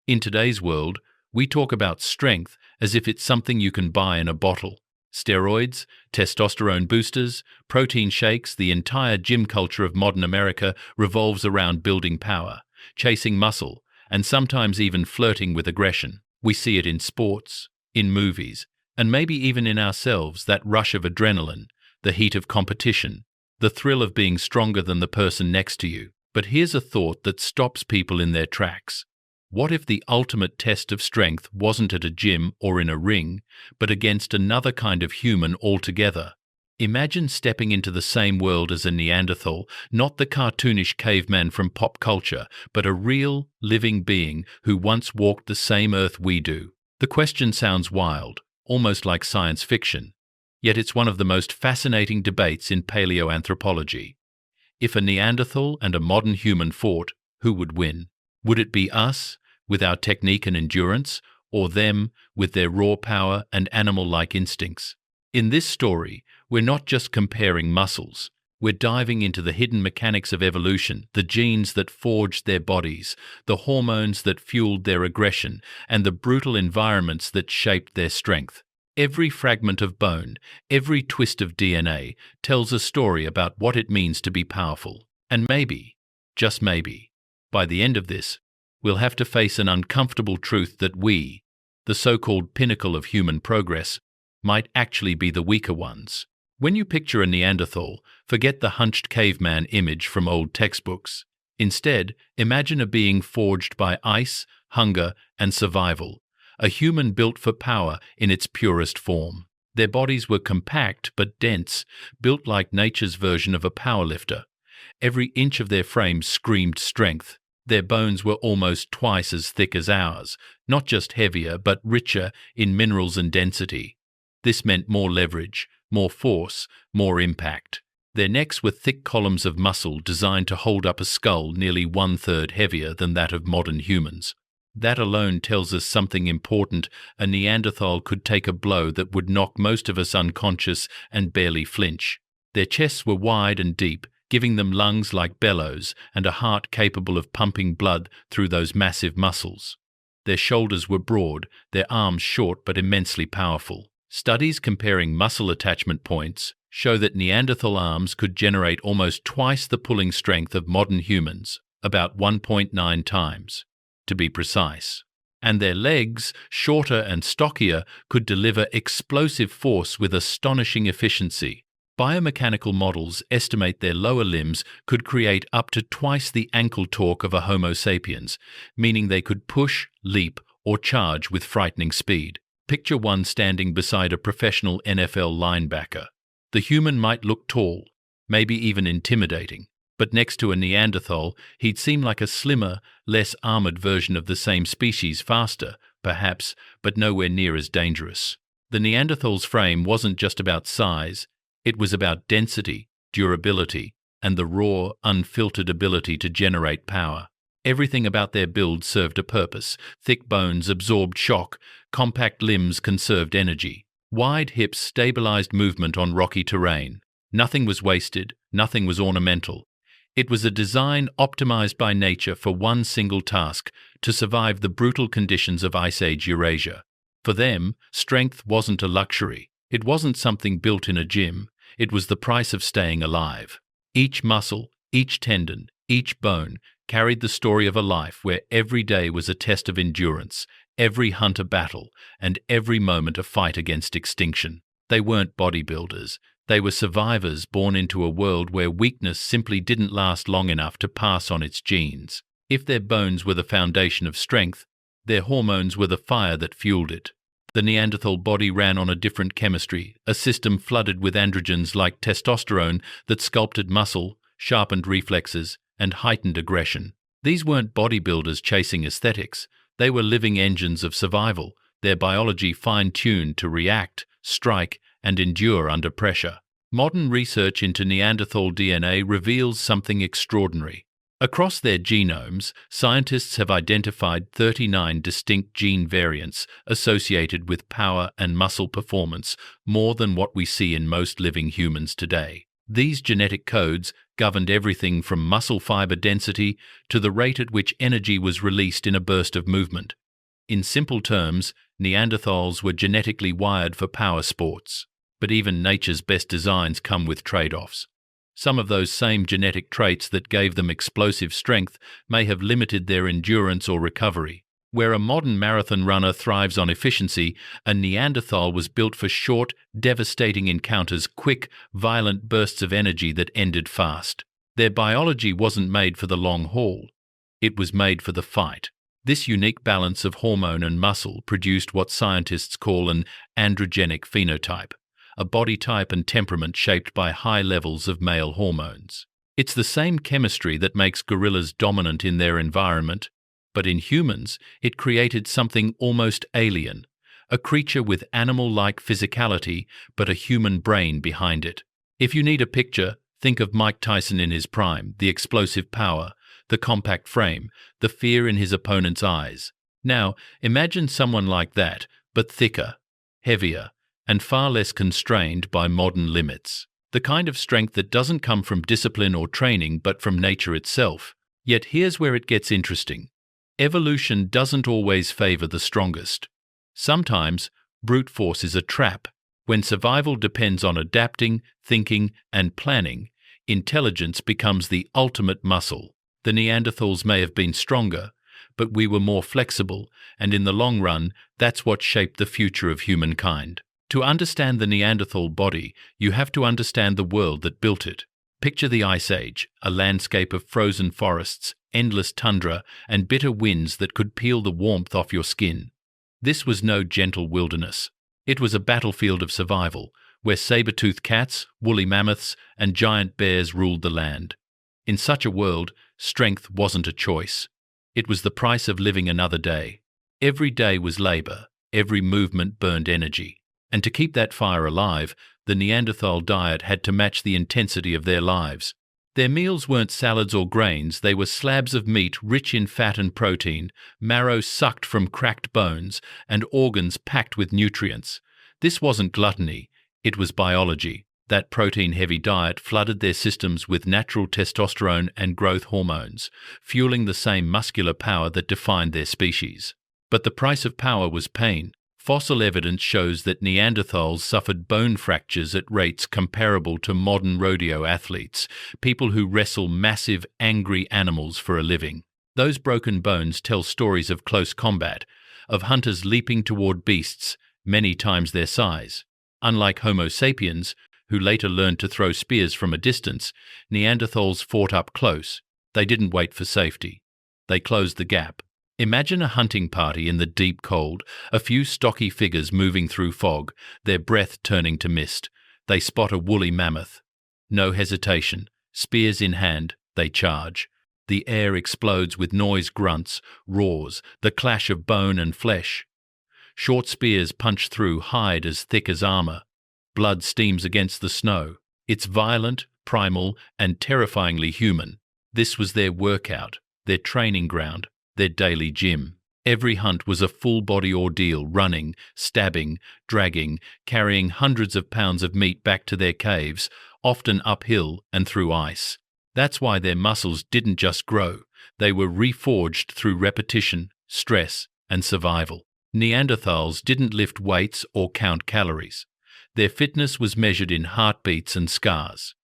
In today's world, we talk about strength as if it's something you can buy in a bottle. Steroids, testosterone boosters, protein shakes, the entire gym culture of modern America revolves around building power, chasing muscle, and sometimes even flirting with aggression. We see it in sports, in movies, and maybe even in ourselves, that rush of adrenaline, the heat of competition, the thrill of being stronger than the person next to you. But here's a thought that stops people in their tracks. What if the ultimate test of strength wasn't at a gym or in a ring, but against another kind of human altogether? Imagine stepping into the same world as a Neanderthal, not the cartoonish caveman from pop culture, but a real, living being who once walked the same earth we do. The question sounds wild, almost like science fiction, yet it's one of the most fascinating debates in paleoanthropology. If a Neanderthal and a modern human fought, who would win? Would it be us, with our technique and endurance, or them, with their raw power and animal-like instincts? In this story, we're not just comparing muscles. We're diving into the hidden mechanics of evolution, the genes that forged their bodies, the hormones that fueled their aggression, and the brutal environments that shaped their strength. Every fragment of bone, every twist of DNA tells a story about what it means to be powerful. And maybe, just maybe, by the end of this, we'll have to face an uncomfortable truth that we, the so-called pinnacle of human progress, might actually be the weaker ones. When you picture a Neanderthal, forget the hunched caveman image from old textbooks. Instead, imagine a being forged by ice, hunger, and survival, a human built for power in its purest form. Their bodies were compact but dense, built like nature's version of a powerlifter. Every inch of their frame screamed strength. Their bones were almost twice as thick as ours, not just heavier but richer in minerals and density. This meant more leverage, more force, more impact. Their necks were thick columns of muscle designed to hold up a skull nearly 1/3 heavier than that of modern humans. That alone tells us something important. A Neanderthal could take a blow that would knock most of us unconscious and barely flinch. Their chests were wide and deep, giving them lungs like bellows and a heart capable of pumping blood through those massive muscles. Their shoulders were broad, their arms short but immensely powerful. Studies comparing muscle attachment points show that Neanderthal arms could generate almost twice the pulling strength of modern humans, about 1.9 times, to be precise. And their legs, shorter and stockier, could deliver explosive force with astonishing efficiency. Biomechanical models estimate their lower limbs could create up to twice the ankle torque of a Homo sapiens, meaning they could push, leap, or charge with frightening speed. Picture one standing beside a professional NFL linebacker. The human might look tall, maybe even intimidating, but next to a Neanderthal, he'd seem like a slimmer, less armored version of the same species, faster, perhaps, but nowhere near as dangerous. The Neanderthal's frame wasn't just about size, it was about density, durability, and the raw, unfiltered ability to generate power. Everything about their build served a purpose. Thick bones absorbed shock, compact limbs conserved energy. Wide hips stabilized movement on rocky terrain. Nothing was wasted, nothing was ornamental. It was a design optimized by nature for one single task: to survive the brutal conditions of Ice Age Eurasia. For them, strength wasn't a luxury. It wasn't something built in a gym. It was the price of staying alive. Each muscle, each tendon, each bone carried the story of a life where every day was a test of endurance, every hunt a battle, and every moment a fight against extinction. They weren't bodybuilders. They were survivors born into a world where weakness simply didn't last long enough to pass on its genes. If their bones were the foundation of strength, their hormones were the fire that fueled it. The Neanderthal body ran on a different chemistry, a system flooded with androgens like testosterone that sculpted muscle, sharpened reflexes, and heightened aggression. These weren't bodybuilders chasing aesthetics. They were living engines of survival, their biology fine-tuned to react, strike, and endure under pressure. Modern research into Neanderthal DNA reveals something extraordinary. Across their genomes, scientists have identified 39 distinct gene variants associated with power and muscle performance, more than what we see in most living humans today. These genetic codes governed everything from muscle fiber density to the rate at which energy was released in a burst of movement. In simple terms, Neanderthals were genetically wired for power sports. But even nature's best designs come with trade-offs. Some of those same genetic traits that gave them explosive strength may have limited their endurance or recovery. Where a modern marathon runner thrives on efficiency, a Neanderthal was built for short, devastating encounters, quick, violent bursts of energy that ended fast. Their biology wasn't made for the long haul. It was made for the fight. This unique balance of hormone and muscle produced what scientists call an androgenic phenotype, a body type and temperament shaped by high levels of male hormones. It's the same chemistry that makes gorillas dominant in their environment, but in humans, it created something almost alien, a creature with animal-like physicality, but a human brain behind it. If you need a picture, think of Mike Tyson in his prime, the explosive power, the compact frame, the fear in his opponent's eyes. Now, imagine someone like that, but thicker, heavier, and far less constrained by modern limits. The kind of strength that doesn't come from discipline or training but from nature itself. Yet here's where it gets interesting. Evolution doesn't always favor the strongest. Sometimes, brute force is a trap. When survival depends on adapting, thinking, and planning, intelligence becomes the ultimate muscle. The Neanderthals may have been stronger, but we were more flexible, and in the long run, that's what shaped the future of humankind. To understand the Neanderthal body, you have to understand the world that built it. Picture the Ice Age, a landscape of frozen forests, endless tundra, and bitter winds that could peel the warmth off your skin. This was no gentle wilderness. It was a battlefield of survival, where saber-toothed cats, woolly mammoths, and giant bears ruled the land. In such a world, strength wasn't a choice. It was the price of living another day. Every day was labor, every movement burned energy. And to keep that fire alive, the Neanderthal diet had to match the intensity of their lives. Their meals weren't salads or grains, they were slabs of meat rich in fat and protein, marrow sucked from cracked bones, and organs packed with nutrients. This wasn't gluttony, it was biology. That protein-heavy diet flooded their systems with natural testosterone and growth hormones, fueling the same muscular power that defined their species. But the price of power was pain. Fossil evidence shows that Neanderthals suffered bone fractures at rates comparable to modern rodeo athletes, people who wrestle massive, angry animals for a living. Those broken bones tell stories of close combat, of hunters leaping toward beasts many times their size. Unlike Homo sapiens, who later learned to throw spears from a distance, Neanderthals fought up close. They didn't wait for safety. They closed the gap. Imagine a hunting party in the deep cold, a few stocky figures moving through fog, their breath turning to mist. They spot a woolly mammoth. No hesitation. Spears in hand, they charge. The air explodes with noise, grunts, roars, the clash of bone and flesh. Short spears punch through hide as thick as armor. Blood steams against the snow. It's violent, primal, and terrifyingly human. This was their workout, their training ground, their daily gym. Every hunt was a full-body ordeal, running, stabbing, dragging, carrying hundreds of pounds of meat back to their caves, often uphill and through ice. That's why their muscles didn't just grow. They were reforged through repetition, stress, and survival. Neanderthals didn't lift weights or count calories. Their fitness was measured in heartbeats and scars.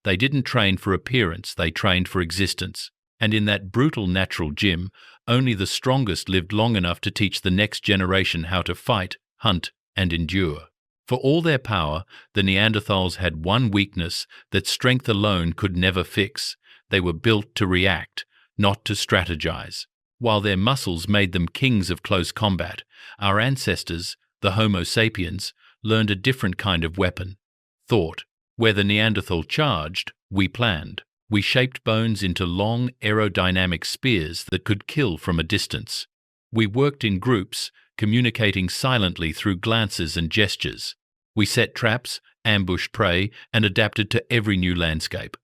They didn't train for appearance, they trained for existence. And in that brutal natural gym, only the strongest lived long enough to teach the next generation how to fight, hunt, and endure. For all their power, the Neanderthals had one weakness that strength alone could never fix. They were built to react, not to strategize. While their muscles made them kings of close combat, our ancestors, the Homo sapiens, learned a different kind of weapon: thought. Where the Neanderthal charged, we planned. We shaped bones into long, aerodynamic spears that could kill from a distance. We worked in groups, communicating silently through glances and gestures. We set traps, ambushed prey, and adapted to every new landscape.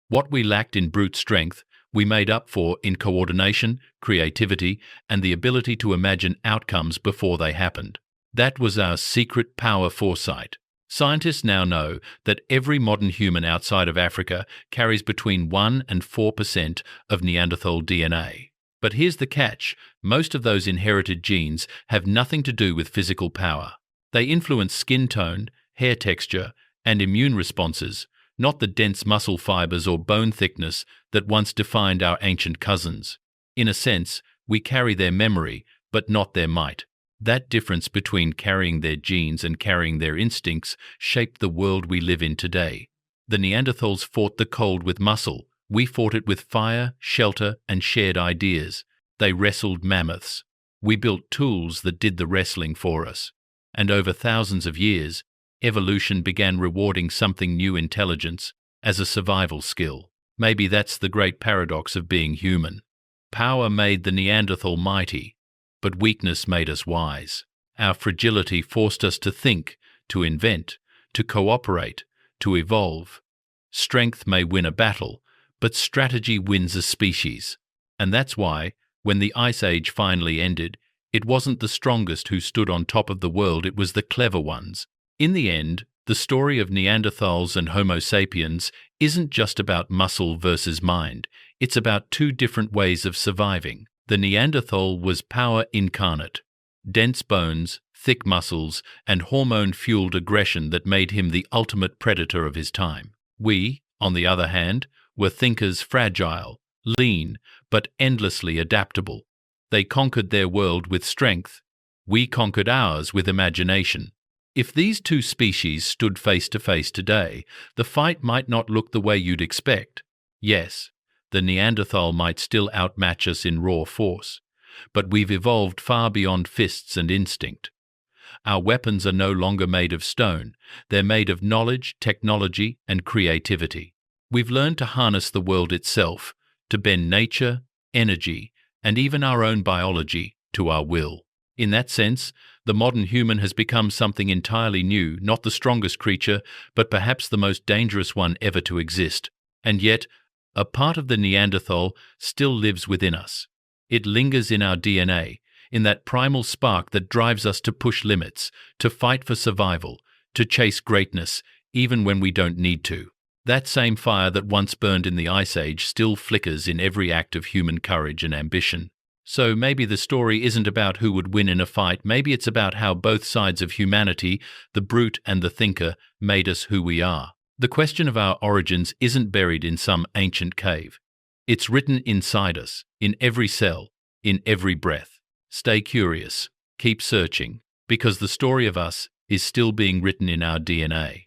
What we lacked in brute strength, we made up for in coordination, creativity, and the ability to imagine outcomes before they happened. That was our secret power foresight. Scientists now know that every modern human outside of Africa carries between 1 and 4% of Neanderthal DNA. But here's the catch: most of those inherited genes have nothing to do with physical power. They influence skin tone, hair texture, and immune responses, not the dense muscle fibers or bone thickness that once defined our ancient cousins. In a sense, we carry their memory, but not their might. That difference between carrying their genes and carrying their instincts shaped the world we live in today. The Neanderthals fought the cold with muscle. We fought it with fire, shelter, and shared ideas. They wrestled mammoths. We built tools that did the wrestling for us. And over thousands of years, evolution began rewarding something new: intelligence as a survival skill. Maybe that's the great paradox of being human. Power made the Neanderthal mighty, but weakness made us wise. Our fragility forced us to think, to invent, to cooperate, to evolve. Strength may win a battle, but strategy wins a species. And that's why, when the Ice Age finally ended, it wasn't the strongest who stood on top of the world, it was the clever ones. In the end, the story of Neanderthals and Homo sapiens isn't just about muscle versus mind. It's about two different ways of surviving. The Neanderthal was power incarnate: dense bones, thick muscles, and hormone-fueled aggression that made him the ultimate predator of his time. We, on the other hand, were thinkers, fragile, lean, but endlessly adaptable. They conquered their world with strength. We conquered ours with imagination. If these two species stood face to face today, the fight might not look the way you'd expect. Yes, the Neanderthal might still outmatch us in raw force, but we've evolved far beyond fists and instinct. Our weapons are no longer made of stone. They're made of knowledge, technology, and creativity. We've learned to harness the world itself, to bend nature, energy, and even our own biology to our will. In that sense, the modern human has become something entirely new, not the strongest creature, but perhaps the most dangerous one ever to exist. And yet, a part of the Neanderthal still lives within us. It lingers in our DNA, in that primal spark that drives us to push limits, to fight for survival, to chase greatness, even when we don't need to. That same fire that once burned in the Ice Age still flickers in every act of human courage and ambition. So maybe the story isn't about who would win in a fight. Maybe it's about how both sides of humanity, the brute and the thinker, made us who we are. The question of our origins isn't buried in some ancient cave. It's written inside us, in every cell, in every breath. Stay curious, keep searching, because the story of us is still being written in our DNA.